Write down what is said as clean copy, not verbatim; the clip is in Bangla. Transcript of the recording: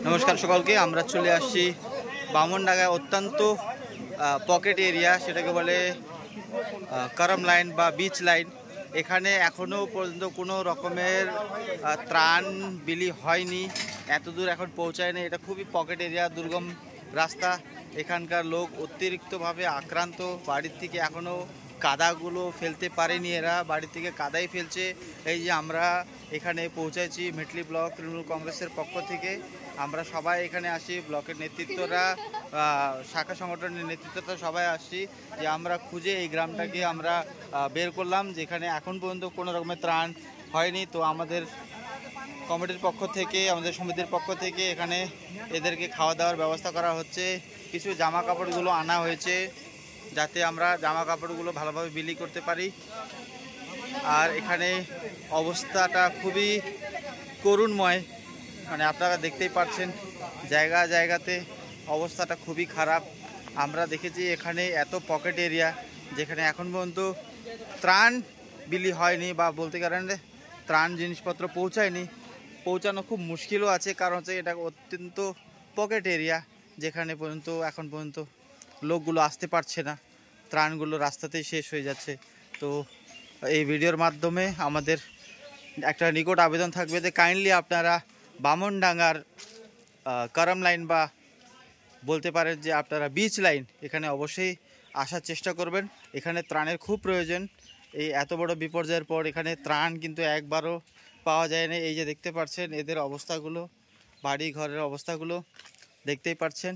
নমস্কার সকলকে। আমরা চলে আসছি বামনডাঙ্গায় অত্যন্ত পকেট এরিয়া, সেটাকে বলে করম লাইন বা বিচ লাইন। এখানে এখনও পর্যন্ত কোনো রকমের ত্রাণ বিলি হয়নি, এত দূর এখন পৌঁছায়নি। এটা খুবই পকেট এরিয়া, দুর্গম রাস্তা। এখানকার লোক অতিরিক্তভাবে আক্রান্ত। বাড়ির থেকে এখনও কাদাগুলো ফেলতে পারেনি, এরা বাড়ি থেকে কাদাই ফেলছে। এই যে আমরা এখানে পৌঁছেছি মেটলি ব্লক তৃণমূল কংগ্রেসের পক্ষ থেকে। আমরা সবাই এখানে আসি, ব্লকের নেতৃত্বরা, শাখা সংগঠনের নেতৃত্বরা সবাই আসছি যে আমরা খুঁজে এই গ্রামটাকে আমরা বের করলাম, যেখানে এখন পর্যন্ত কোনো রকমের ত্রাণ হয়নি। তো আমাদের কমিটির পক্ষ থেকে, আমাদের সমিতির পক্ষ থেকে এখানে এদেরকে খাওয়া দাওয়ার ব্যবস্থা করা হচ্ছে। কিছু জামা কাপড়গুলো আনা হয়েছে যাতে আমরা জামা কাপড়গুলো ভালোভাবে বিলি করতে পারি। আর এখানে অবস্থাটা খুবই করুণময়, মানে আপনারা দেখতেই পাচ্ছেন জায়গা জায়গাতে অবস্থাটা খুবই খারাপ। আমরা দেখেছি এখানে এত পকেট এরিয়া যেখানে এখন পর্যন্ত ত্রাণ বিলি হয়নি, বা বলতে পারেন ত্রাণ জিনিসপত্র পৌঁছানো খুব মুশকিলও আছে, কারণ হচ্ছে এটা অত্যন্ত পকেট এরিয়া যেখানে পর্যন্ত এখন পর্যন্ত লোকগুলো আসতে পারছে না, ত্রাণগুলো রাস্তাতেই শেষ হয়ে যাচ্ছে। তো এই ভিডিওর মাধ্যমে আমাদের একটা নিকট আবেদন থাকবে যে কাইন্ডলি আপনারা বামনডাঙ্গার করম লাইন বা বলতে পারেন যে আপনারা বিচ লাইন, এখানে অবশ্যই আসার চেষ্টা করবেন। এখানে ত্রাণের খুব প্রয়োজন। এই এত বড় বিপর্যয়ের পর এখানে ত্রাণ কিন্তু একবারও পাওয়া যায় না। এই যে দেখতে পাচ্ছেন এদের অবস্থাগুলো, বাড়ি ঘরের অবস্থাগুলো দেখতেই পাচ্ছেন।